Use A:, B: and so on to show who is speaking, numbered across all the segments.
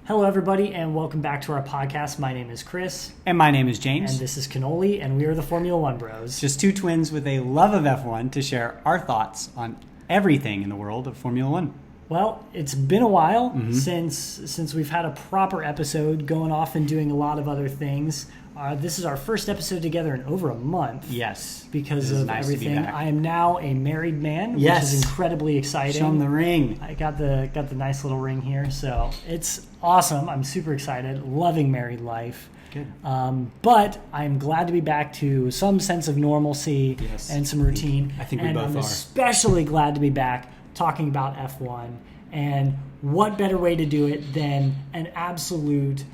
A: Hello, everybody, and welcome back to our podcast. My name is Chris.
B: And my name is James.
A: And this is Cannoli, and we are the Formula One Bros.
B: Just two twins with a love of F1 to share our thoughts on everything in the world of Formula One.
A: Well, it's been a while since we've had a proper episode, going off and doing a lot of other things. This is our first episode together in over a month.
B: Yes.
A: Because of
B: nice
A: everything.
B: to be back.
A: I am now a married man,
B: Yes.
A: which is incredibly exciting.
B: Show them the ring.
A: I got the nice little ring here, so it's awesome. I'm super excited. Loving married life.
B: Good.
A: But I'm glad to be back to some sense of normalcy and some routine.
B: I think we both
A: I'm
B: are.
A: especially glad to be back talking about F1. And what better way to do it than an absolute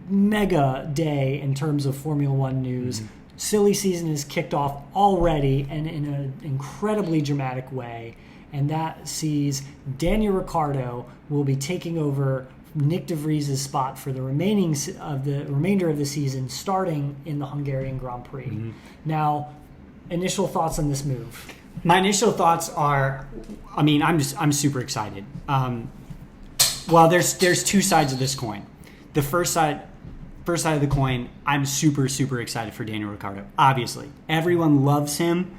A: mega day in terms of Formula One news. Silly season is kicked off already and in an incredibly dramatic way. And that sees Daniel Ricciardo will be taking over Nick De Vries' spot for the remainder of the season, starting in the Hungarian Grand Prix. Now, initial thoughts on this move?
B: My initial thoughts are, I'm super excited. Well, there's two sides of this coin. The first side of the coin, I'm super, super excited for Daniel Ricciardo. Obviously, everyone loves him.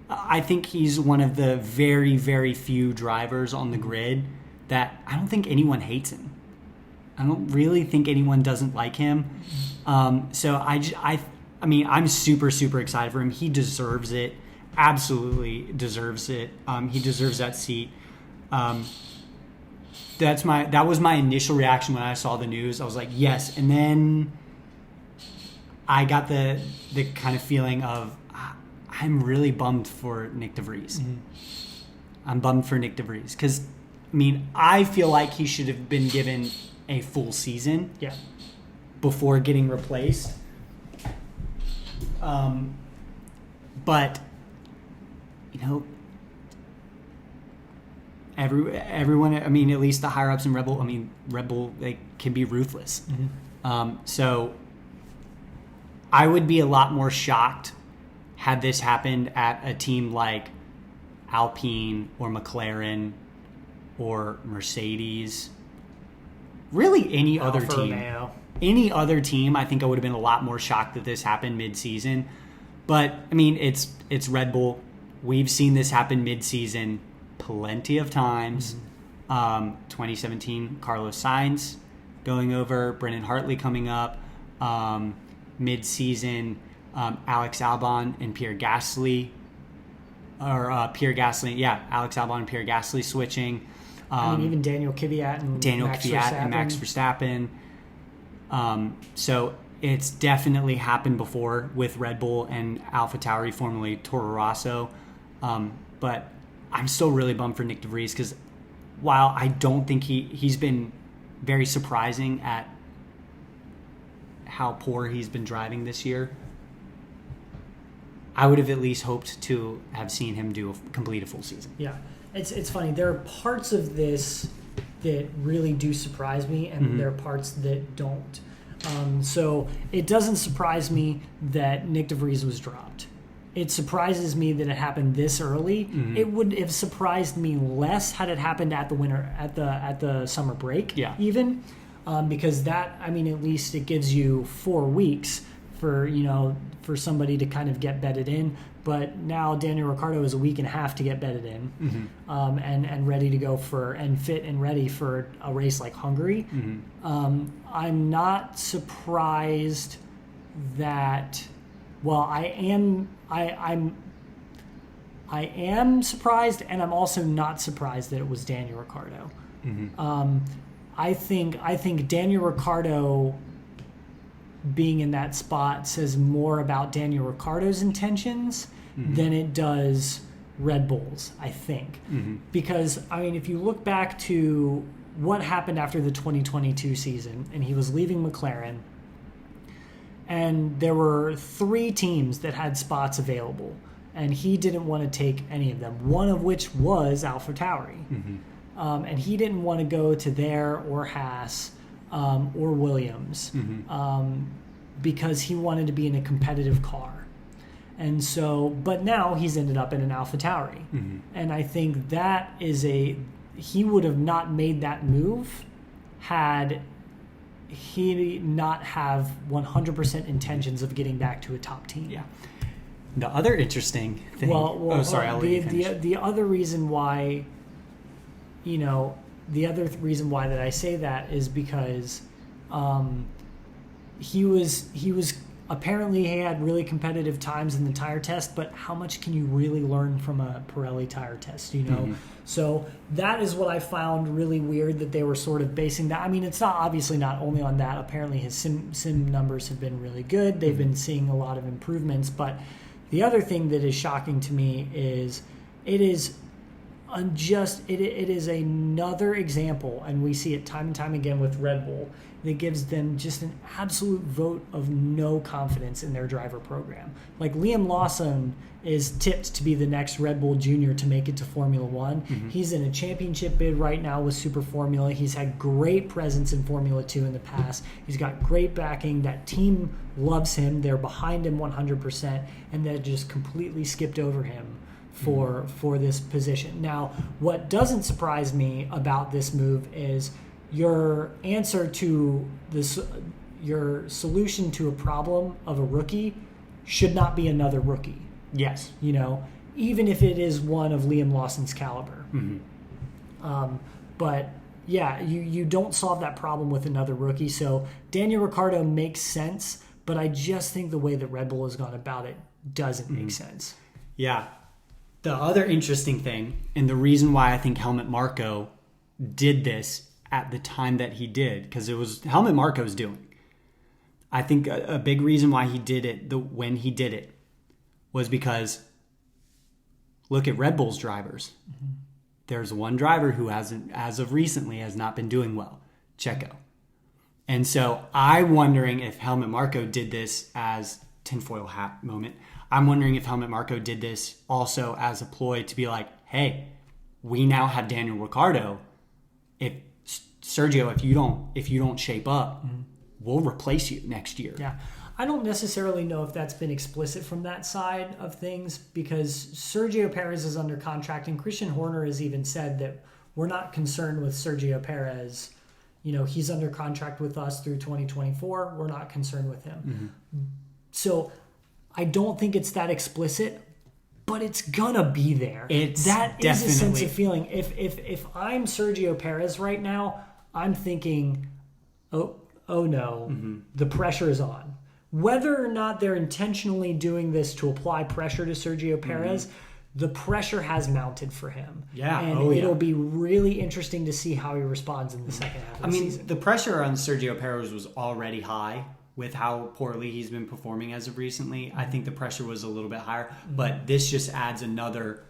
B: I think he's one of the very, very few drivers on the grid that I don't think anyone hates him. I don't really think anyone doesn't like him. So I'm super, super excited for him. He deserves it. Absolutely deserves it. He deserves that seat. That was my initial reaction when I saw the news. I was like, yes. And then I got the kind of feeling of I'm really bummed for Nick De Vries. I'm bummed for Nick De Vries because I feel like he should have been given a full season before getting replaced. But everyone, at least the higher ups in Red Bull, they can be ruthless. So I would be a lot more shocked had this happened at a team like Alpine or McLaren or Mercedes. Really any other
A: Alfa
B: team.
A: Romeo.
B: Any other team, I think I would have been a lot more shocked that this happened mid-season. But, it's Red Bull. We've seen this happen mid-season plenty of times. 2017, Carlos Sainz going over, Brendan Hartley coming up. Mid-season, Alex Albon and Pierre Gasly. Alex Albon and Pierre Gasly switching.
A: Even Daniel Kvyat and
B: Max Verstappen. So it's definitely happened before with Red Bull and AlphaTauri, formerly Toro Rosso. But I'm still really bummed for Nick De Vries because while I don't think he's been very surprising at how poor he's been driving this year, I would have at least hoped to have seen him complete a full season.
A: Yeah, it's funny. There are parts of this that really do surprise me, and there are parts that don't. So it doesn't surprise me that Nick De Vries was dropped. It surprises me that it happened this early. It would have surprised me less had it happened at the summer break.
B: Yeah.
A: Even because that, at least it gives you 4 weeks for somebody to kind of get bedded in. But now Daniel Ricciardo is a week and a half to get bedded in, and ready to go fit and ready for a race like Hungary. I'm not surprised that. Well, I am surprised, and I'm also not surprised that it was Daniel Ricciardo. I think Daniel Ricciardo being in that spot says more about Daniel Ricciardo's intentions than it does Red Bull's, I think. Because, if you look back to what happened after the 2022 season, and he was leaving McLaren, and there were 3 teams that had spots available, and he didn't want to take any of them, one of which was AlphaTauri. And he didn't want to go to there or Haas or Williams because he wanted to be in a competitive car. And so, but now he's ended up in an AlphaTauri. And I think that is he would have not made that move had he not have 100% intentions of getting back to a top team.
B: Yeah. The other interesting thing. I'll let you finish.
A: The other reason why, that I say that is because he was apparently he had really competitive times in the tire test, but how much can you really learn from a Pirelli tire test,
B: Mm-hmm.
A: So that is what I found really weird, that they were sort of basing that. I mean, it's obviously not only on that. Apparently his sim numbers have been really good. They've been seeing a lot of improvements, but the other thing that is shocking to me is it is another example, and we see it time and time again with Red Bull, that gives them just an absolute vote of no confidence in their driver program. Like Liam Lawson is tipped to be the next Red Bull Junior to make it to Formula One. Mm-hmm. He's in a championship bid right now with Super Formula. He's had great presence in Formula 2 in the past. He's got great backing. That team loves him. They're behind him 100%, and they just completely skipped over him for this position. Now, what doesn't surprise me about this move is your answer to this, your solution to a problem of a rookie should not be another rookie.
B: Yes.
A: Even if it is one of Liam Lawson's caliber.
B: Mm-hmm.
A: But yeah, you don't solve that problem with another rookie. So Daniel Ricciardo makes sense, but I just think the way that Red Bull has gone about it doesn't make sense.
B: Yeah. The other interesting thing, and the reason why I think Helmut Marko did this at the time that he did, because it was Helmut Marko's doing. I think a big reason why he did it when he did it was because look at Red Bull's drivers. Mm-hmm. There's one driver who hasn't, as of recently, has not been doing well, Checo. And so I'm wondering if Helmut Marko did this as tinfoil hat moment. I'm wondering if Helmut Marko did this also as a ploy to be like, hey, we now have Daniel Ricciardo. If Sergio, if you don't shape up, we'll replace you next year.
A: Yeah. I don't necessarily know if that's been explicit from that side of things, because Sergio Perez is under contract, and Christian Horner has even said that we're not concerned with Sergio Perez. He's under contract with us through 2024. We're not concerned with him. Mm-hmm. So I don't think it's that explicit, but it's gonna be there. That is a sense of feeling. If I'm Sergio Perez right now, I'm thinking, oh no, the pressure is on. Whether or not they're intentionally doing this to apply pressure to Sergio Perez, the pressure has mounted for him.
B: Yeah.
A: And it'll be really interesting to see how he responds in the second half of the season.
B: The pressure on Sergio Perez was already high with how poorly he's been performing as of recently. I think the pressure was a little bit higher, but this just adds another,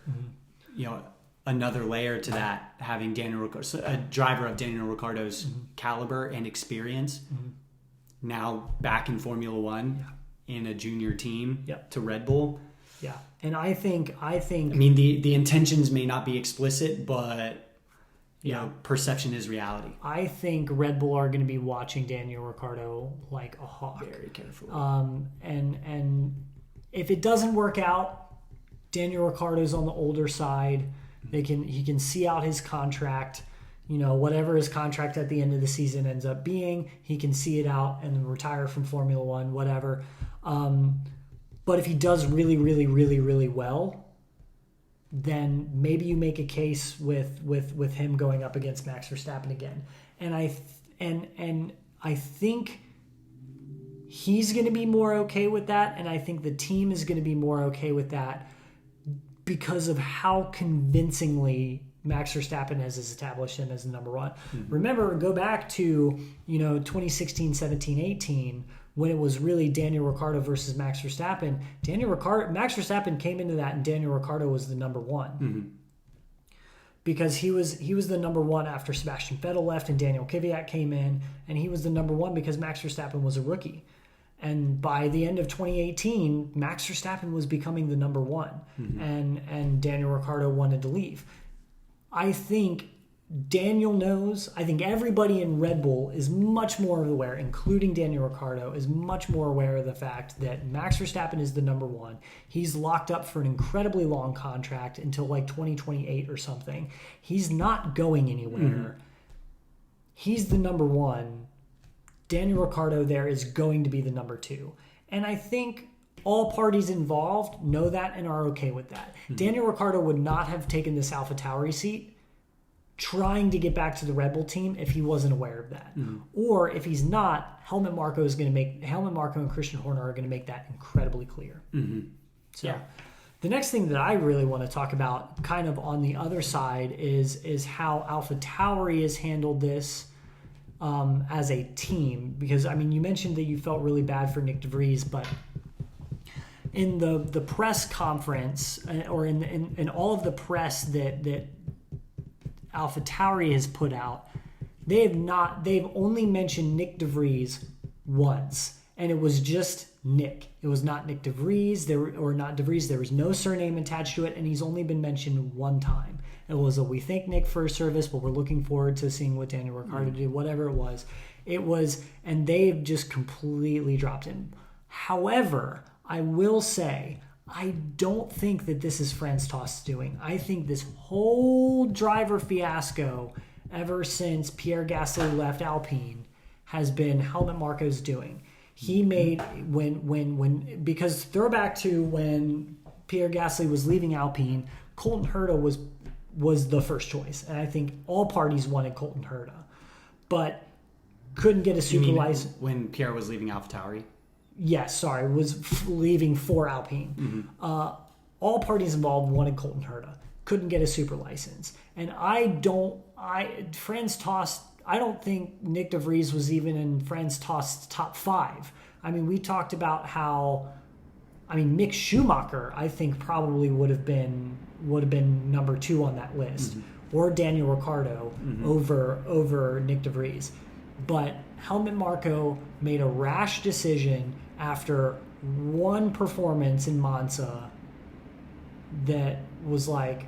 B: another layer to that, having Daniel Ricciardo, a driver of Daniel Ricciardo's caliber and experience, now back in Formula One in a junior team to Red Bull.
A: Yeah, and I think. I
B: mean, the intentions may not be explicit, but perception is reality.
A: I think Red Bull are going to be watching Daniel Ricciardo like a hawk,
B: very carefully.
A: And if it doesn't work out, Daniel Ricciardo's on the older side. He can see out his contract. Whatever his contract at the end of the season ends up being, he can see it out and retire from Formula One, whatever. But if he does really, really, really, really well, then maybe you make a case with him going up against Max Verstappen again. And I think he's going to be more okay with that, and I think the team is going to be more okay with that because of how convincingly Max Verstappen has established him as the number one. Mm-hmm. Remember, go back to 2016, 17, 18, when it was really Daniel Ricciardo versus Max Verstappen. Max Verstappen came into that, and Daniel Ricciardo was the number one. Mm-hmm. Because he was the number one after Sebastian Vettel left and Daniel Kvyat came in, and he was the number one because Max Verstappen was a rookie. And by the end of 2018, Max Verstappen was becoming the number one, and Daniel Ricciardo wanted to leave. I think Daniel knows. I think everybody in Red Bull is much more aware, including Daniel Ricciardo, is much more aware of the fact that Max Verstappen is the number one. He's locked up for an incredibly long contract until like 2028 or something. He's not going anywhere. He's the number one. Daniel Ricciardo there is going to be the number two. And I think all parties involved know that and are okay with that. Daniel Ricciardo would not have taken this AlphaTauri seat trying to get back to the Red Bull team if he wasn't aware of that. Or if he's not, Helmut Marko and Christian Horner are going to make that incredibly clear. So the next thing that I really want to talk about kind of on the other side is how AlphaTauri has handled this as a team. Because, I mean, you mentioned that you felt really bad for Nick DeVries, but in the press conference or in all of the press that AlphaTauri has put out, they've only mentioned Nick DeVries once, and it was just Nick. It was not Nick DeVries, there was no surname attached to it, and he's only been mentioned one time. It was we thank Nick for his service, but we're looking forward to seeing what Daniel Ricciardo did, whatever it was. And they've just completely dropped him. However, I will say, I don't think that this is Franz Tost doing. I think this whole driver fiasco ever since Pierre Gasly left Alpine has been Helmut Marko's doing. He made because throwback to when Pierre Gasly was leaving Alpine, Colton Herta was the first choice, and I think all parties wanted Colton Herta, but couldn't get a super license
B: when Pierre was leaving AlphaTauri.
A: Yes, sorry, was leaving for Alpine. All parties involved wanted Colton Herta. Couldn't get a super license. And Franz Tost, I don't think Nick DeVries was even in Franz Tost's top 5. I mean, we talked about how, Mick Schumacher, I think probably would have been number 2 on that list, or Daniel Ricciardo over Nick DeVries. But Helmut Marko made a rash decision after one performance in Monza that was like,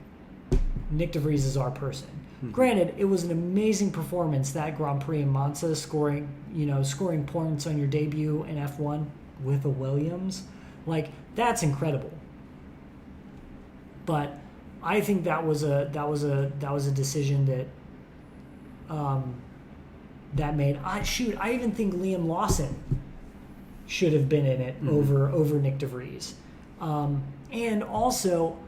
A: Nick DeVries is our person. Granted, it was an amazing performance, that Grand Prix in Monza, scoring points on your debut in F1 with a Williams. Like, that's incredible. But I think that was a decision that that made. I even think Liam Lawson should have been in it over Nick DeVries, and also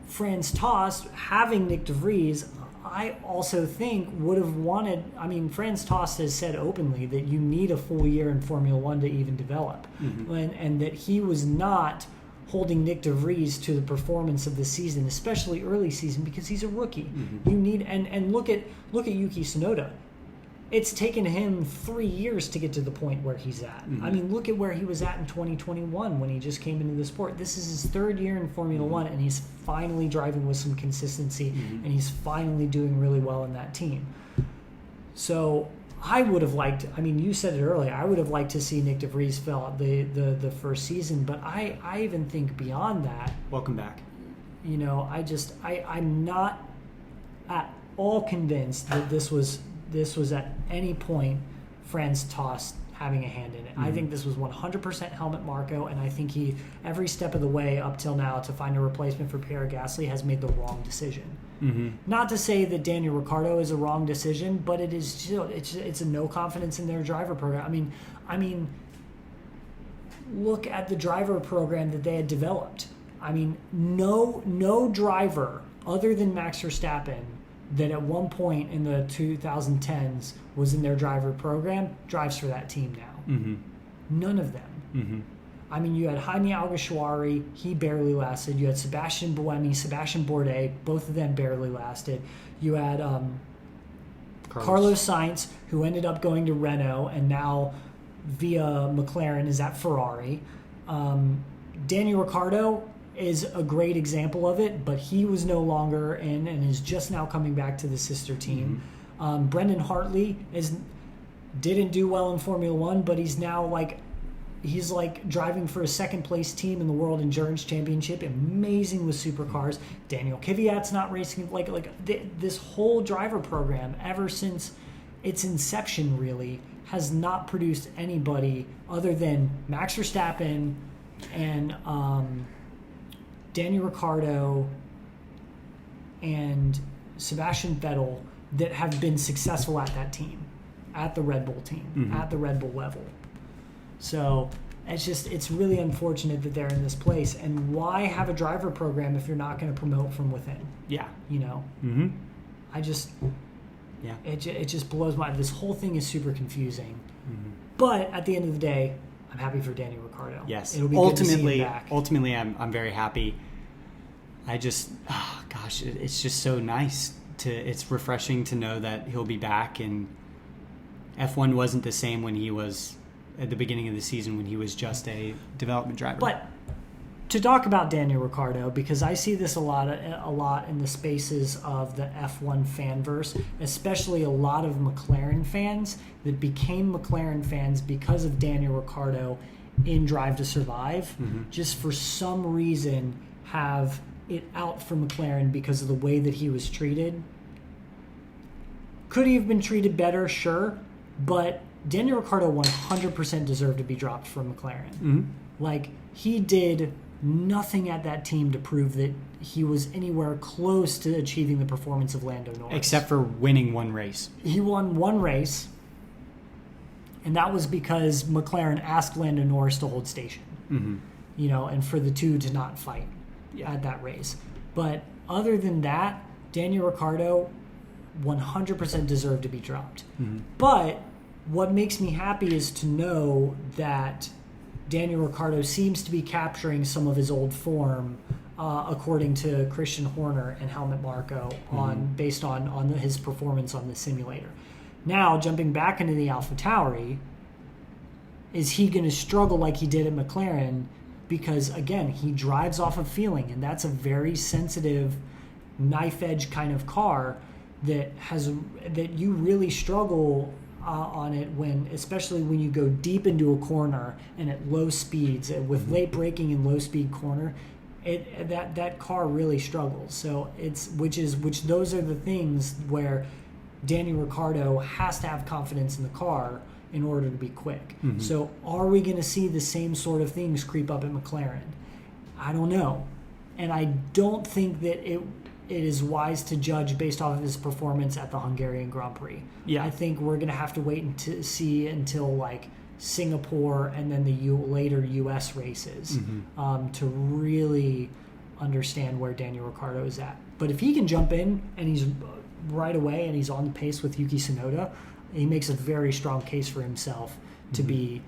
A: Franz Tost having Nick DeVries. I also think would have wanted. Franz Tost has said openly that you need a full year in Formula One to even develop, and that he was not holding Nick DeVries to the performance of the season, especially early season, because he's a rookie. You need and look at Yuki Tsunoda. It's taken him 3 years to get to the point where he's at. Look at where he was at in 2021 when he just came into the sport. This is his 3rd year in Formula One, and he's finally driving with some consistency, and he's finally doing really well in that team. So I would have liked, you said it earlier, I would have liked to see Nick DeVries fill out the first season, but I even think beyond that.
B: Welcome back.
A: I'm not at all convinced that this was at any point Franz Tost having a hand in it. I think this was 100% Helmut Marko, and I think he, every step of the way up till now to find a replacement for Pierre Gasly, has made the wrong decision. Not to say that Daniel Ricciardo is a wrong decision, but it is still, it's a no confidence in their driver program. Look at the driver program that they had developed. No driver other than Max Verstappen that at one point in the 2010s was in their driver program drives for that team now. None of them. You had Jaime Alguersuari, he barely lasted. You had Sebastian Buemi, Sebastian Bourdais, both of them barely lasted. You had Carlos Sainz, who ended up going to Renault and now via McLaren is at Ferrari. Daniel Ricciardo is a great example of it, but he was no longer in and is just now coming back to the sister team. Brendan Hartley didn't do well in Formula One, but he's now He's like driving for a second place team in the World Endurance Championship, amazing with supercars. Daniel Kvyat's not racing. This whole driver program, ever since its inception, really has not produced anybody other than Max Verstappen and Daniel Ricciardo and Sebastian Vettel that have been successful at that team, at the Red Bull team, at the Red Bull level. So it's really unfortunate that they're in this place. And why have a driver program if you're not going to promote from within?
B: Yeah.
A: You know?
B: Mm-hmm.
A: It just blows my mind. This whole thing is super confusing. Mm-hmm. But at the end of the day, I'm happy for Daniel Ricciardo.
B: Yes.
A: It'll be good to see him back.
B: Ultimately, I'm very happy. It's just so nice it's refreshing to know that he'll be back, and F1 wasn't the same when he was at the beginning of the season when he was just a development driver.
A: But to talk about Daniel Ricciardo, because I see this a lot in the spaces of the F1 fanverse, especially a lot of McLaren fans that became McLaren fans because of Daniel Ricciardo in Drive to Survive, just for some reason have it out for McLaren because of the way that he was treated. Could he have been treated better? Sure. But Daniel Ricciardo 100% deserved to be dropped from McLaren. Mm-hmm. He did nothing at that team to prove that he was anywhere close to achieving the performance of Lando Norris.
B: Except for winning one race.
A: He won one race, and that was because McLaren asked Lando Norris to hold station. Mm-hmm. And for the two to not fight at that race. But other than that, Daniel Ricciardo 100% deserved to be dropped. Mm-hmm. But what makes me happy is to know that Daniel Ricciardo seems to be capturing some of his old form, according to Christian Horner and Helmut Marko, based on his performance on the simulator. Now, jumping back into the AlphaTauri, is he going to struggle like he did at McLaren? Because, again, he drives off of feeling, and that's a very sensitive, knife-edge kind of car that you really struggle on it especially when you go deep into a corner and at low speeds with late braking and low speed corner. That car really struggles. So those are the things where Daniel Ricciardo has to have confidence in the car in order to be quick. Mm-hmm. So are we going to see the same sort of things creep up at McLaren? I don't know. And I don't think that it is wise to judge based off of his performance at the Hungarian Grand Prix. Yeah. I think we're going to have to wait to see until Singapore and then the later U.S. races to really understand where Daniel Ricciardo is at. But if he can jump in and he's right away and he's on the pace with Yuki Tsunoda, he makes a very strong case for himself to be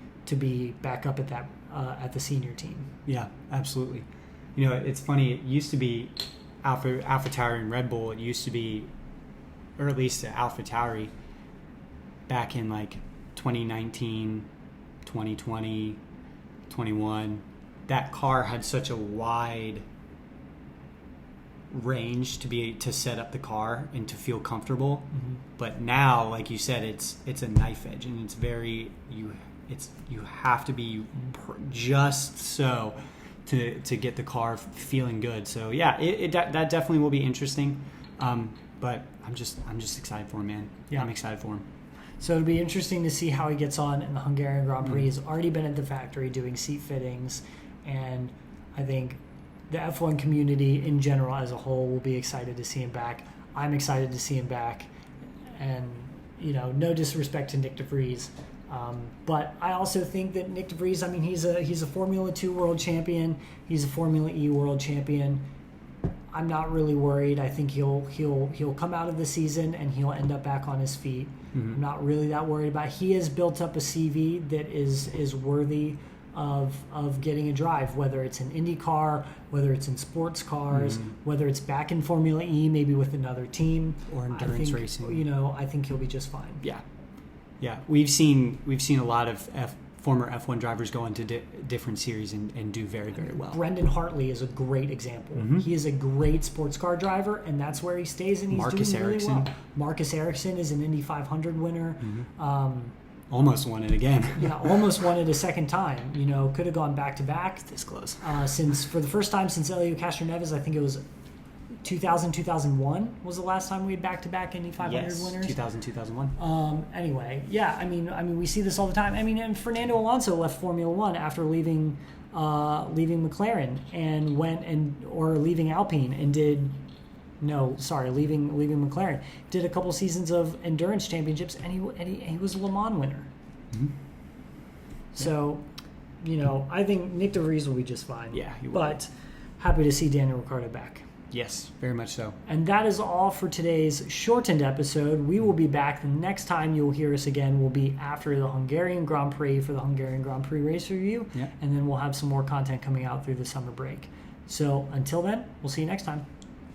A: back up at the senior team.
B: Yeah, absolutely. It's funny. It used to be AlphaTauri and Red Bull. It used to be, or at least AlphaTauri, back in 2019, 2020, 21. That car had such a wide range to set up the car and to feel comfortable. Mm-hmm. But now, like you said, it's a knife edge, and it's very you have to be just so to get the car feeling good. So yeah, that definitely will be interesting. But I'm just excited for him, man. Yeah, I'm excited for him.
A: So it'll be interesting to see how he gets on in the Hungarian Grand Prix. He's already been at the factory doing seat fittings, and I think the F1 community in general as a whole will be excited to see him back. I'm excited to see him back. And, no disrespect to Nick de Vries. But I also think that Nick de Vries, he's a Formula 2 world champion. He's a Formula E world champion. I'm not really worried. I think he'll come out of the season and he'll end up back on his feet. Mm-hmm. I'm not really that worried about it. He has built up a CV that is worthy of getting a drive, whether it's in IndyCar, whether it's in sports cars, whether it's back in Formula E, maybe with another team.
B: Or endurance racing.
A: I think he'll be just fine.
B: Yeah. Yeah. We've seen a lot of former F1 drivers go into different series and do very, very well.
A: Brendan Hartley is a great example. Mm-hmm. He is a great sports car driver, and that's where he stays, and he's doing really well. Marcus Ericsson is an Indy 500 winner. Mm-hmm.
B: Almost won it again.
A: Yeah, almost won it a second time. You know, could have gone back to back.
B: This close.
A: Since for the first time since Elio Castroneves, I think it was 2000, 2001 was the last time we had back-to-back Indy 500
B: Yes,
A: winners.
B: 2000, 2001.
A: Anyway, yeah, I mean, we see this all the time. I mean, and Fernando Alonso left Formula One after leaving McLaren and leaving Alpine and leaving McLaren. Did a couple seasons of endurance championships, and he was a Le Mans winner.
B: Mm-hmm.
A: So, you know, I think Nick DeVries will be just fine.
B: Yeah, he will.
A: But happy to see Daniel Ricciardo back.
B: Yes, very much so.
A: And that is all for today's shortened episode. We will be back. The next time you'll hear us again will be after the Hungarian Grand Prix for the Hungarian Grand Prix race review.
B: Yeah.
A: And then we'll have some more content coming out through the summer break. So until then, we'll see you next time.